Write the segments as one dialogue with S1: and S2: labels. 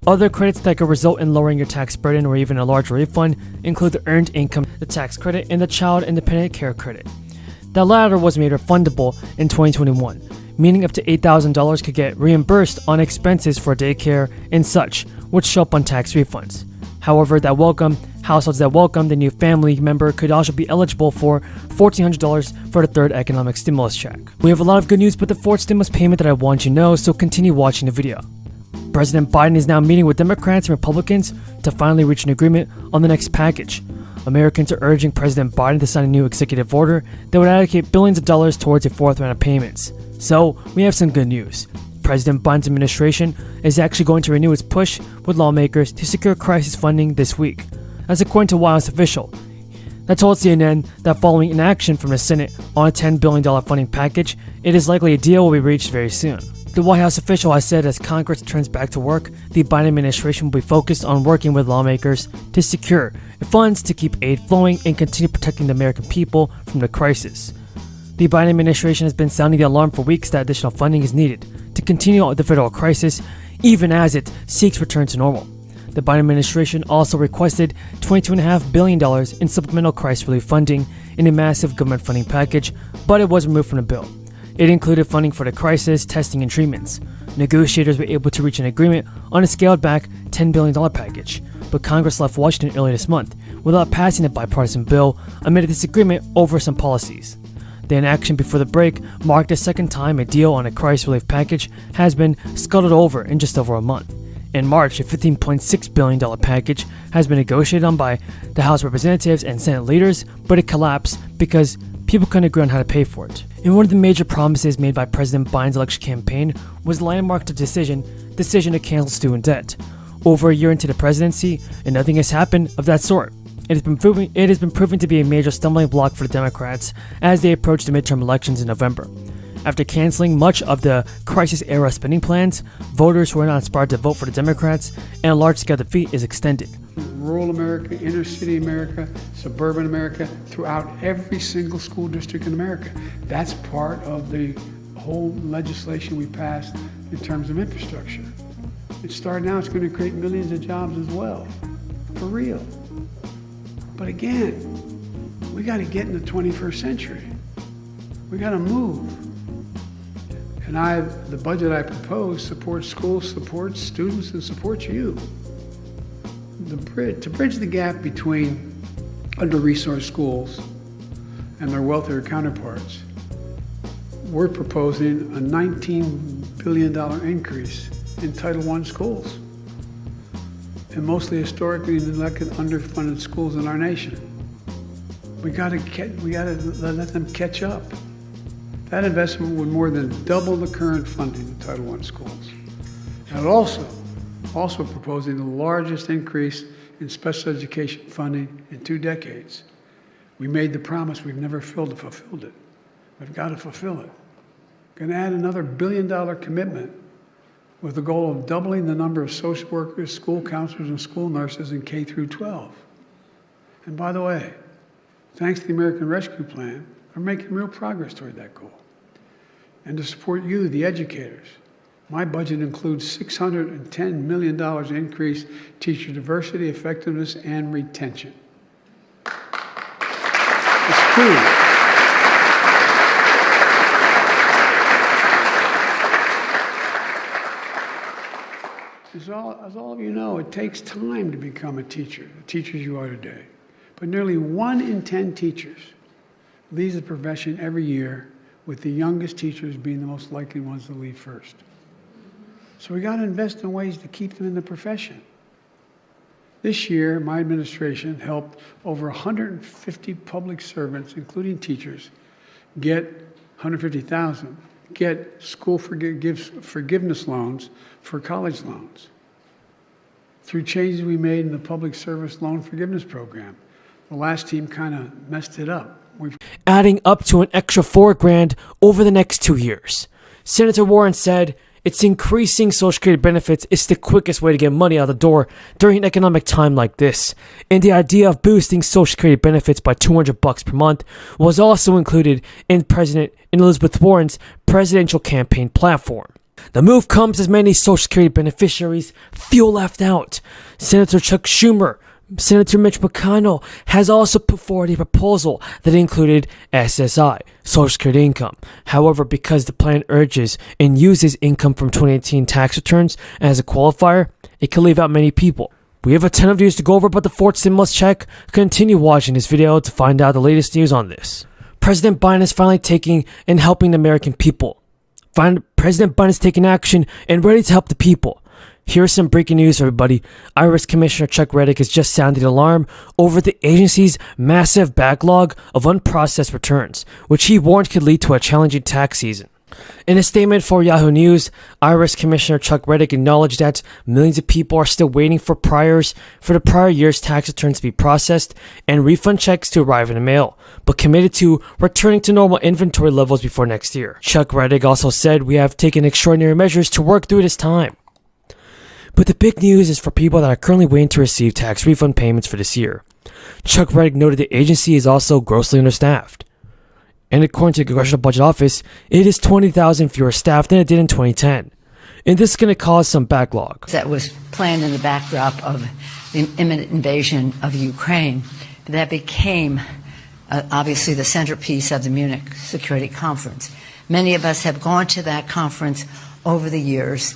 S1: Other credits that could result in lowering your tax burden or even a large refund include the Earned Income, the Tax Credit, and the Child Independent Care Credit. The latter was made refundable in 2021, meaning up to $8,000 could get reimbursed on expenses for daycare and such, which show up on tax refunds. However, households that welcome the new family member could also be eligible for $1,400 for the third economic stimulus check. We have a lot of good news, but the fourth stimulus payment that I want you to know, so continue watching the video. President Biden is now meeting with Democrats and Republicans to finally reach an agreement on the next package. Americans are urging President Biden to sign a new executive order that would allocate billions of dollars towards a fourth round of payments. So, we have some good news. President Biden's administration is actually going to renew its push with lawmakers to secure crisis funding this week. That's according to a White House official that told CNN that following inaction from the Senate on a $10 billion funding package, it is likely a deal will be reached very soon. The White House official has said as Congress returns back to work, the Biden administration will be focused on working with lawmakers to secure funds to keep aid flowing and continue protecting the American people from the crisis. The Biden administration has been sounding the alarm for weeks that additional funding is needed to continue the federal crisis, even as it seeks return to normal. The Biden administration also requested $22.5 billion in supplemental crisis relief funding in a massive government funding package, but it was removed from the bill. It included funding for the crisis, testing, and treatments. Negotiators were able to reach an agreement on a scaled-back $10 billion package, but Congress left Washington earlier this month without passing a bipartisan bill amid a disagreement over some policies. The inaction before the break marked the second time a deal on a crisis relief package has been scuttled over in just over a month. In March, a $15.6 billion package has been negotiated on by the House Representatives and Senate leaders, but it collapsed because people couldn't agree on how to pay for it. And one of the major promises made by President Biden's election campaign was landmarked the decision to cancel student debt. Over a year into the presidency, and nothing has happened of that sort. It has been proven to be a major stumbling block for the Democrats as they approach the midterm elections in November. After canceling much of the crisis-era spending plans, voters who are not inspired to vote for the Democrats, and a large-scale defeat is extended.
S2: Rural America, inner city America, suburban America, throughout every single school district in America. That's part of the whole legislation we passed in terms of infrastructure. It started now, it's going to create millions of jobs as well, for real. But again, we got to get in the 21st century. We got to move. And the budget I propose supports schools, supports students, and supports you. To bridge the gap between under-resourced schools and their wealthier counterparts, we're proposing a $19 billion increase in Title I schools, and mostly historically neglected, underfunded schools in our nation. We gotta let them catch up. That investment would more than double the current funding in Title I schools. And also proposing the largest increase in special education funding in 2 decades. We made the promise, we've never fulfilled it. We've got to fulfill it. Going to add another $1 billion commitment with the goal of doubling the number of social workers, school counselors, and school nurses in K through 12. And by the way, thanks to the American Rescue Plan, we're making real progress toward that goal. And to support you, the educators, my budget includes $610 million increase teacher diversity, effectiveness, and retention. It's true. As all of you know, it takes time to become a teacher, the teachers you are today. But nearly 1 in 10 teachers leaves the profession every year, with the youngest teachers being the most likely ones to leave first. So we got to invest in ways to keep them in the profession. This year, my administration helped over 150 public servants, including teachers, get 150,000, get school forgiveness loans for college loans through changes we made in the public service loan forgiveness program. The last team kind of messed it up.
S1: Adding up to an extra $4,000 over the next 2 years. Senator Warren said, "It's increasing Social Security benefits is the quickest way to get money out the door during an economic time like this. And the idea of boosting Social Security benefits by $200 per month was also included in President Elizabeth Warren's presidential campaign platform." The move comes as many Social Security beneficiaries feel left out. Senator Chuck Schumer, Senator Mitch McConnell has also put forward a proposal that included SSI, Social Security income. However, because the plan urges and uses income from 2018 tax returns as a qualifier, it can leave out many people. We have a ton of news to go over about the fourth stimulus check. Continue watching this video to find out the latest news on this. President Biden is finally taking and helping the American people. President Biden is taking action and ready to help the people. Here's some breaking news, everybody. IRS Commissioner Chuck Reddick has just sounded the alarm over the agency's massive backlog of unprocessed returns, which he warned could lead to a challenging tax season. In a statement for Yahoo News, IRS Commissioner Chuck Reddick acknowledged that millions of people are still waiting for the prior year's tax returns to be processed and refund checks to arrive in the mail, but committed to returning to normal inventory levels before next year. Chuck Reddick also said, "We have taken extraordinary measures to work through this time." But the big news is for people that are currently waiting to receive tax refund payments for this year. Chuck Reddick noted the agency is also grossly understaffed. And according to the Congressional Budget Office, it is 20,000 fewer staff than it did in 2010. And this is going to cause some backlog.
S3: That was planned in the backdrop of the imminent invasion of Ukraine. That became obviously the centerpiece of the Munich Security Conference. Many of us have gone to that conference over the years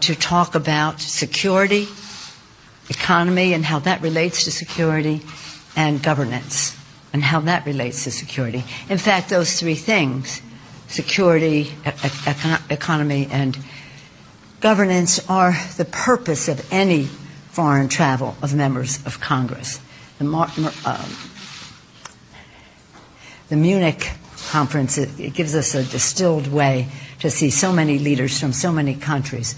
S3: to talk about security, economy, and how that relates to security, and governance, and how that relates to security. In fact, those three things, security, economy, and governance, are the purpose of any foreign travel of members of Congress. The Munich conference, it gives us a distilled way to see so many leaders from so many countries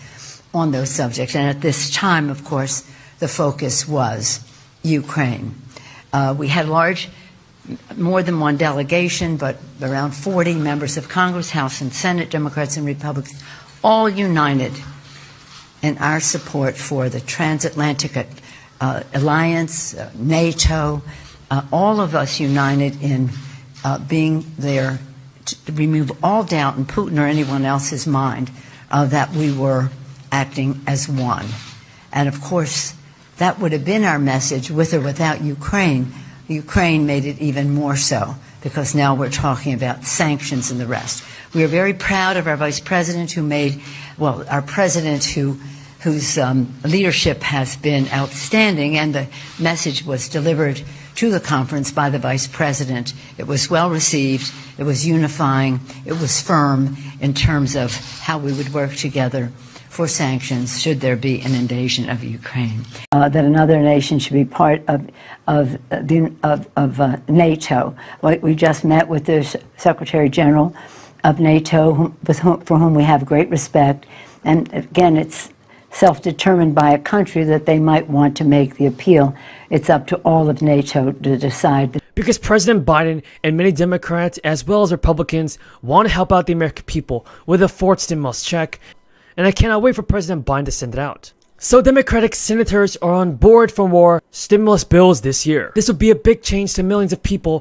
S3: on those subjects. And at this time, of course, the focus was Ukraine. We had more than one delegation, but around 40 members of Congress, House and Senate, Democrats and Republicans, all united in our support for the transatlantic alliance, NATO, all of us united in being there to remove all doubt in Putin or anyone else's mind that we were acting as one. And of course, that would have been our message with or without Ukraine. Ukraine made it even more so, because now we're talking about sanctions and the rest. We are very proud of our Vice President our President whose leadership has been outstanding, and the message was delivered to the conference by the Vice President. It was well received, it was unifying, it was firm in terms of how we would work together for sanctions should there be an invasion of Ukraine. That another nation should be part of NATO. We just met with the Secretary General of NATO, for whom we have great respect, and again, it's self-determined by a country that they might want to make the appeal. It's up to all of NATO to decide.
S1: Because President Biden and many Democrats, as well as Republicans, want to help out the American people with a fourth stimulus check, and I cannot wait for President Biden to send it out. So Democratic senators are on board for more stimulus bills this year. This will be a big change to millions of people